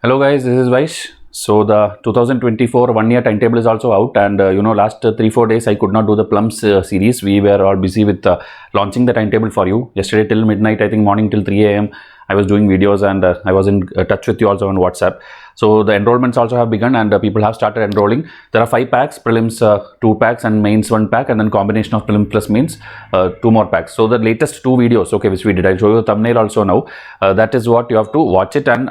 Hello guys, this is Vysh. So the 2024 one-year timetable is also out, and last 3-4 days I could not do the Plums series. We were all busy with launching the timetable for you. Yesterday till midnight, I think morning till 3 a.m. I was doing videos, and I was in touch with you also on WhatsApp. So the enrollments also have begun, and people have started enrolling. There are 5 packs, prelims 2 packs and mains 1 pack, and then combination of prelim plus mains 2 more packs. So the latest 2 videos, okay, which we did, I'll show you the thumbnail also now. That is what you have to watch it and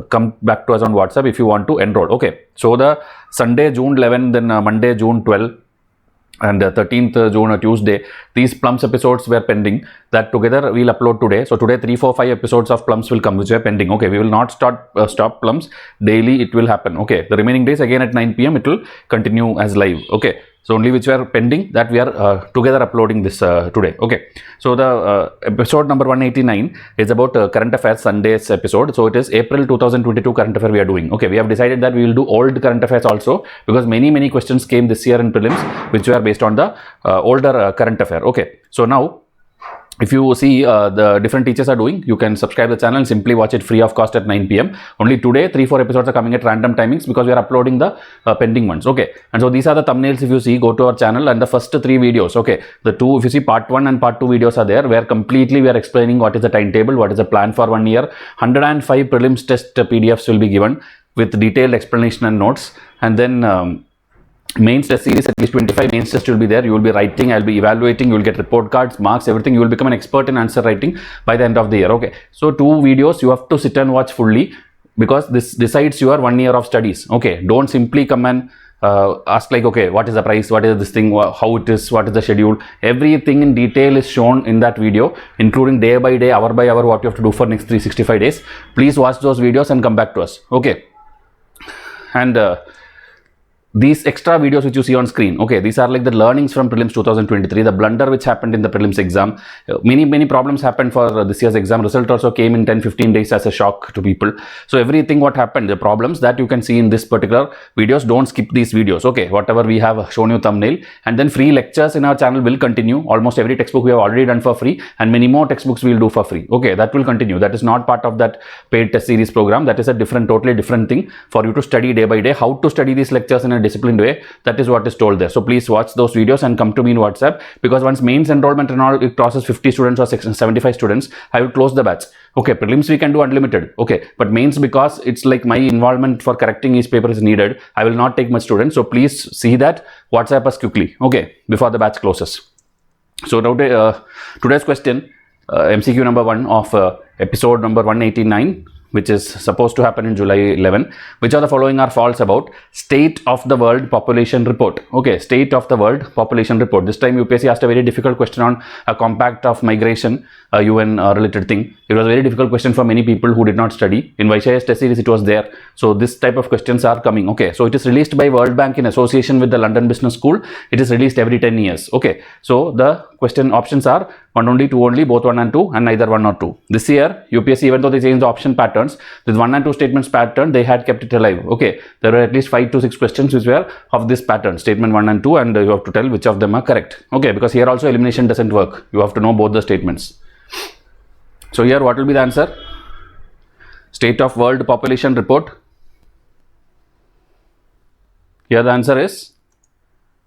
come back to us on WhatsApp if you want to enroll. Okay, so the Sunday June 11, then Monday June 12, and 13th June Tuesday, these Plums episodes were pending. That together we'll upload today. So today 3, 4, 5 episodes of Plums will come, which were pending. Okay, we will not stop Plums daily. It will happen. Okay, the remaining days again at 9 p.m. it will continue as live. Okay, so only which were pending, that we are together uploading this today. Okay, so the episode number 189 is about current affairs, Sunday's episode. So it is April 2022 current affair we are doing. Okay, we have decided that we will do old current affairs also, because many questions came this year in prelims which were based on the older current affair. Okay, so now if you see the different teachers are doing, you can subscribe the channel and simply watch it free of cost at 9 p.m. Only today 3-4 episodes are coming at random timings, because we are uploading the pending ones. Okay, and so these are the thumbnails. If you see, go to our channel, and the first 3 videos, okay, the 2, if you see, part 1 and part 2 videos are there, where completely we are explaining what is the timetable, what is the plan for 1 year. 105 prelims test PDFs will be given with detailed explanation and notes, and then mains test series, at least 25 mains test will be there. You will be writing, I'll be evaluating, you will get report cards, marks, everything. You will become an expert in answer writing by the end of the year. Okay, so 2 videos you have to sit and watch fully, because this decides your 1 year of studies. Okay, don't simply come and ask like, okay, what is the price, what is this thing, how it is, what is the schedule. Everything in detail is shown in that video, including day by day, hour by hour, what you have to do for next 365 days. Please watch those videos and come back to us. Okay, and these extra videos which you see on screen, okay, these are like the learnings from prelims 2023, the blunder which happened in the prelims exam. Many problems happened for this year's exam. Result also came in 10-15 days as a shock to people. So everything what happened, the problems that you can see in this particular videos, don't skip these videos. Okay, whatever we have shown you thumbnail, and then free lectures in our channel will continue. Almost every textbook we have already done for free, and many more textbooks we will do for free. Okay, that will continue. That is not part of that paid test series program. That is a totally different thing for you to study day by day. How to study these lectures in a disciplined way, that is what is told there. So please watch those videos and come to me in WhatsApp, because once mains enrollment and all, it crosses 50 students or 75 students, I will close the batch. Okay, prelims we can do unlimited. Okay, but mains, because it's like my involvement for correcting each paper is needed, I will not take much students. So please see that, WhatsApp us quickly, okay, before the batch closes. So now today's question, MCQ number 1 of episode number 189, which is supposed to happen in July 11. Which of the following are false about State of the World Population Report? Okay, State of the World Population Report. This time UPSC asked a very difficult question on a compact of migration, UN related thing. It was a very difficult question for many people who did not study. In Vysh IAS test series it was there. So this type of questions are coming. Okay, so it is released by World Bank in association with the London Business School. It is released every 10 years. Okay, so the question options are 1 only, 2 only, both 1 and 2, and neither 1 or 2. This year UPSC, even though they changed the option patterns, this 1 and 2 statements pattern, they had kept it alive. Okay, there were at least 5 to 6 questions which were of this pattern, statement 1 and 2, and you have to tell which of them are correct. Okay, because here also elimination doesn't work. You have to know both the statements. So here what will be the answer? State of World Population Report. Here the answer is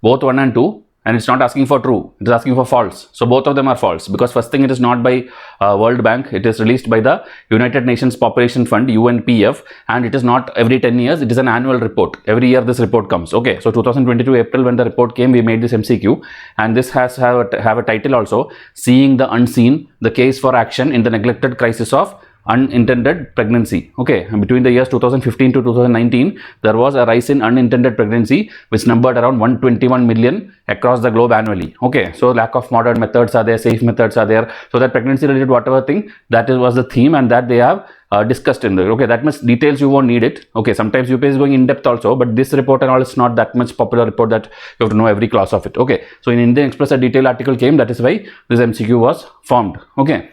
both 1 and 2. And it's not asking for true, it is asking for false. So both of them are false, because first thing, it is not by World Bank, it is released by the United Nations Population Fund, UNPF, and it is not every 10 years, it is an annual report. Every year this report comes. Okay, so 2022 April when the report came, we made this MCQ, and this has have a title also, Seeing the Unseen, the Case for Action in the Neglected Crisis of Unintended Pregnancy. Okay, and between the years 2015 to 2019, there was a rise in unintended pregnancy, which numbered around 121 million across the globe annually. Okay, so lack of modern methods are there, safe methods are there. So that pregnancy related whatever thing, that was the theme, and that they have discussed in there. Okay, that much details you won't need it. Okay, sometimes UPSC is going in depth also, but this report and all is not that much popular report that you have to know every clause of it. Okay, so in Indian Express a detailed article came, that is why this MCQ was formed. Okay,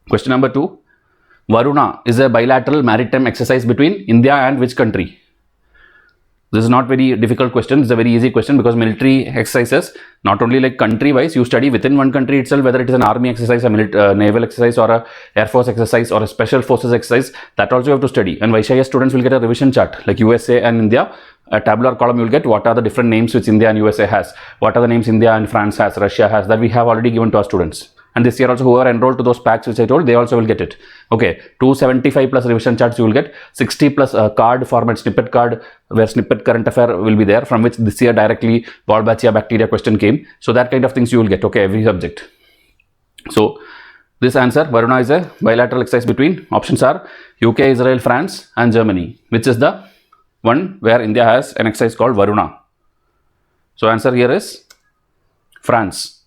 question number 2. Varuna is a bilateral maritime exercise between India and which country? This is not very difficult question. It's a very easy question because military exercises, not only like country wise, you study within one country itself, whether it is an army exercise, a naval exercise, or a air force exercise, or a special forces exercise, that also you have to study. And Vysh IAS students will get a revision chart, like USA and India. A tabular column you will get what are the different names which India and USA has, what are the names India and France has, Russia has, that we have already given to our students. And this year also, who are enrolled to those packs which I told, they also will get it. Okay, 275 plus revision charts you will get, 60 plus card format, snippet card, where snippet current affair will be there, from which this year directly Wolbachia bacteria question came. So that kind of things you will get, okay, every subject. So this answer, Varuna, is a bilateral exercise between, options are UK, Israel, France and Germany, which is the one where India has an exercise called Varuna. So answer here is France.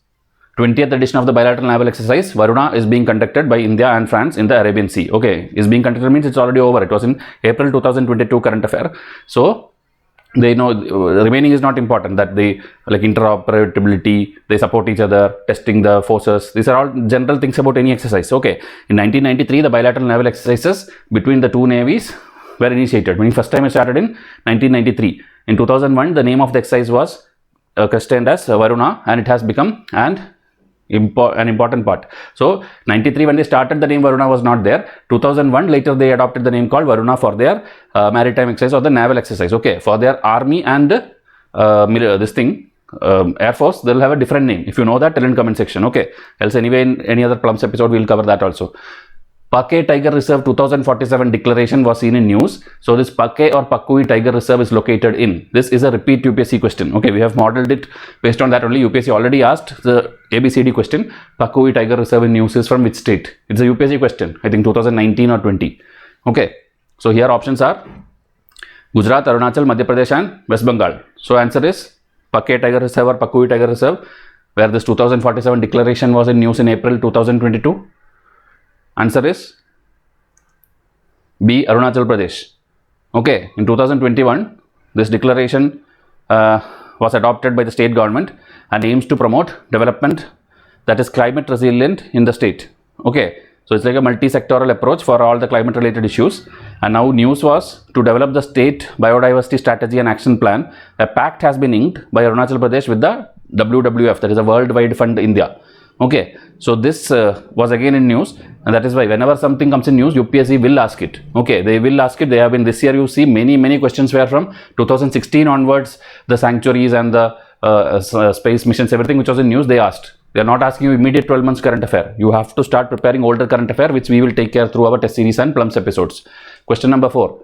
20th edition of the bilateral naval exercise Varuna is being conducted by India and France in the Arabian Sea. Okay, is being conducted means it's already over. It was in April 2022 current affair. So they know remaining is not important, that they like interoperability, they support each other, testing the forces. These are all general things about any exercise. Okay, in 1993 the bilateral naval exercises between the two navies were initiated. When first time it started in 1993. In 2001 the name of the exercise was christened as Varuna, and it has become an important part. So 93 when they started, the name Varuna was not there. 2001 later they adopted the name called Varuna for their maritime exercise or the naval exercise. Okay, for their army and Air Force, they will have a different name. If you know that, tell in comment section. Okay, else anyway in any other Plums episode we will cover that also. Pakke Tiger Reserve 2047 declaration was seen in news. So this Pakke or Pakui Tiger Reserve is located in. This is a repeat UPSC question. Okay, we have modeled it based on that only. UPSC already asked the ABCD question. Pakui Tiger Reserve in news is from which state? It's a UPSC question. I think 2019 or 20. Okay, so here options are Gujarat, Arunachal, Madhya Pradesh and West Bengal. So answer is Pakke Tiger Reserve or Pakui Tiger Reserve, where this 2047 declaration was in news in April 2022. Answer is B, Arunachal Pradesh. Okay, in 2021, this declaration was adopted by the state government and aims to promote development that is climate resilient in the state. Okay, so it's like a multi-sectoral approach for all the climate related issues. And now news was to develop the state biodiversity strategy and action plan. A pact has been inked by Arunachal Pradesh with the WWF, that is a World Wide Fund India. Okay, so this was again in news, and that is why whenever something comes in news, UPSC will ask it. Okay, they will ask it. They have been this year, you see many questions were from 2016 onwards, the sanctuaries and the space missions, everything which was in news, they asked. They are not asking you immediate 12 months current affair. You have to start preparing older current affair, which we will take care through our test series and Plums episodes. Question number 4.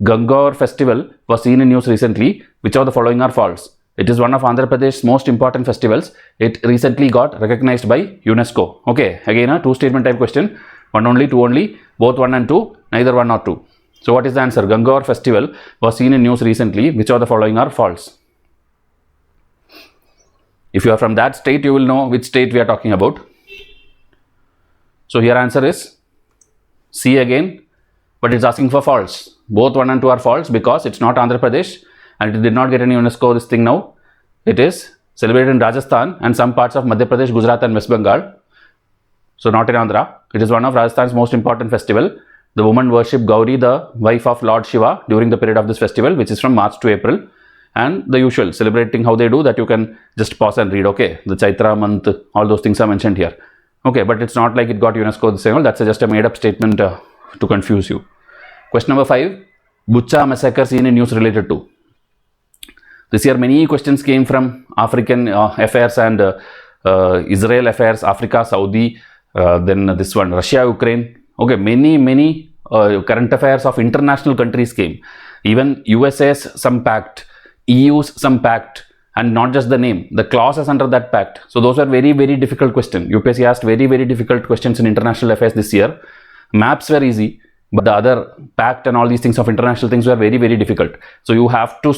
Gangaur festival was seen in news recently. Which of the following are false? It is one of Andhra Pradesh's most important festivals. It recently got recognized by UNESCO. Okay, again a two statement type question. One only, two only, both 1 and 2, neither 1 or 2. So what is the answer? Gangaur festival was seen in news recently. Which of the following are false? If you are from that state, you will know which state we are talking about. So here answer is C again, but it's asking for false. Both 1 and 2 are false because it's not Andhra Pradesh and it did not get any UNESCO this thing now. It is celebrated in Rajasthan and some parts of Madhya Pradesh, Gujarat and West Bengal. So not in Andhra. It is one of Rajasthan's most important festival. The women worship Gauri, the wife of Lord Shiva, during the period of this festival, which is from March to April. And the usual celebrating how they do that, you can just pause and read. Okay, the Chaitra month, all those things are mentioned here. Okay, but it's not like it got UNESCO the same. That's just a made up statement to confuse you. Question number 5. Bucha massacre seen in news related to. This year many questions came from African affairs and Israel affairs, Africa, Saudi, then this one, Russia, Ukraine. Okay, many current affairs of international countries came. Even USA's some pact, EU's some pact, and not just the name, the clauses under that pact. So those are very difficult questions. UPSC asked very difficult questions in international affairs this year. Maps were easy, but the other pact and all these things of international things were very difficult. So you have to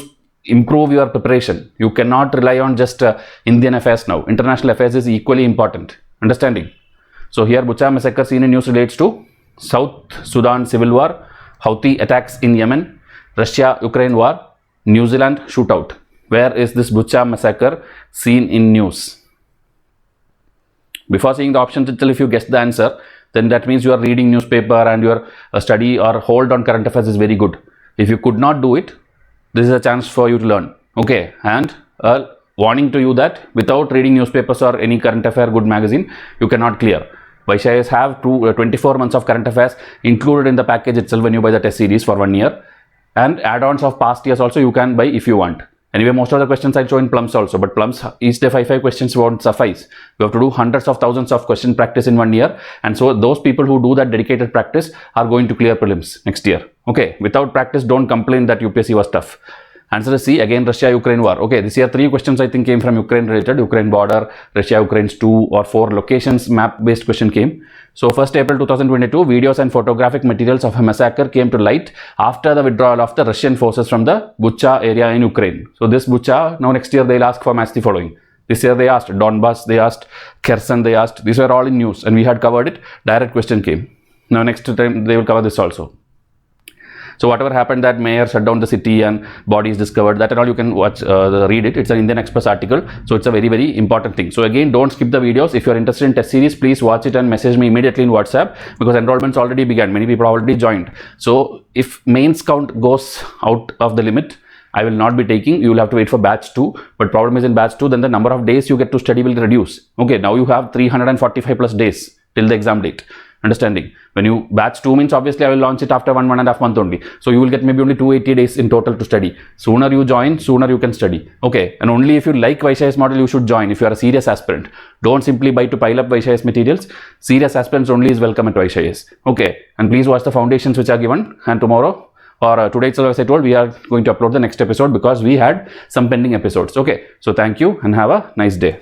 improve your preparation. You cannot rely on just Indian affairs now. International affairs is equally important. Understanding? So here Bucha massacre seen in news relates to South Sudan civil war, Houthi attacks in Yemen, Russia-Ukraine war, New Zealand shootout. Where is this Bucha massacre seen in news? Before seeing the options itself, if you guess the answer, then that means you are reading newspaper and your study or hold on current affairs is very good. If you could not do it, this is a chance for you to learn. Okay, and warning to you that without reading newspapers or any current affair good magazine, you cannot clear. VYSHIANS have 24 months of current affairs included in the package itself when you buy the test series for 1 year, and add-ons of past years also you can buy if you want. Anyway, most of the questions I show in Plums also, but Plums each day 5 questions won't suffice. You have to do hundreds of thousands of question practice in 1 year, and so those people who do that dedicated practice are going to clear prelims next year. Okay, without practice, don't complain that UPSC was tough. Answer is C, again Russia-Ukraine war. Okay, this year 3 questions I think came from Ukraine related, Ukraine border, Russia-Ukraine's 2 or 4 locations, map-based question came. So 1st April 2022, videos and photographic materials of a massacre came to light after the withdrawal of the Russian forces from the Bucha area in Ukraine. So this Bucha, now next year they'll ask for match the following. This year they asked Donbass, they asked Kherson, they asked, these were all in news and we had covered it, direct question came. Now next time they will cover this also. So whatever happened, that mayor shut down the city and bodies discovered, that and all you can watch, read it. It's an Indian Express article. So it's a very, very important thing. So again, don't skip the videos. If you're interested in test series, please watch it and message me immediately in WhatsApp, because enrollments already began. Many people already joined. So if mains count goes out of the limit, I will not be taking. You will have to wait for batch 2. But problem is in batch 2, then the number of days you get to study will reduce. Okay, now you have 345 plus days till the exam date. Understanding? When you batch 2 means obviously I will launch it after 1.5 months only. So you will get maybe only 280 days in total to study. Sooner you join, sooner you can study. Okay, and only if you like VYSHIANS model you should join if you are a serious aspirant. Don't simply buy to pile up VYSHIANS materials. Serious aspirants only is welcome at VYSHIANS. Okay, and please watch the foundations which are given, and tomorrow or today itself, as I told, we are going to upload the next episode because we had some pending episodes. Okay, so thank you and have a nice day.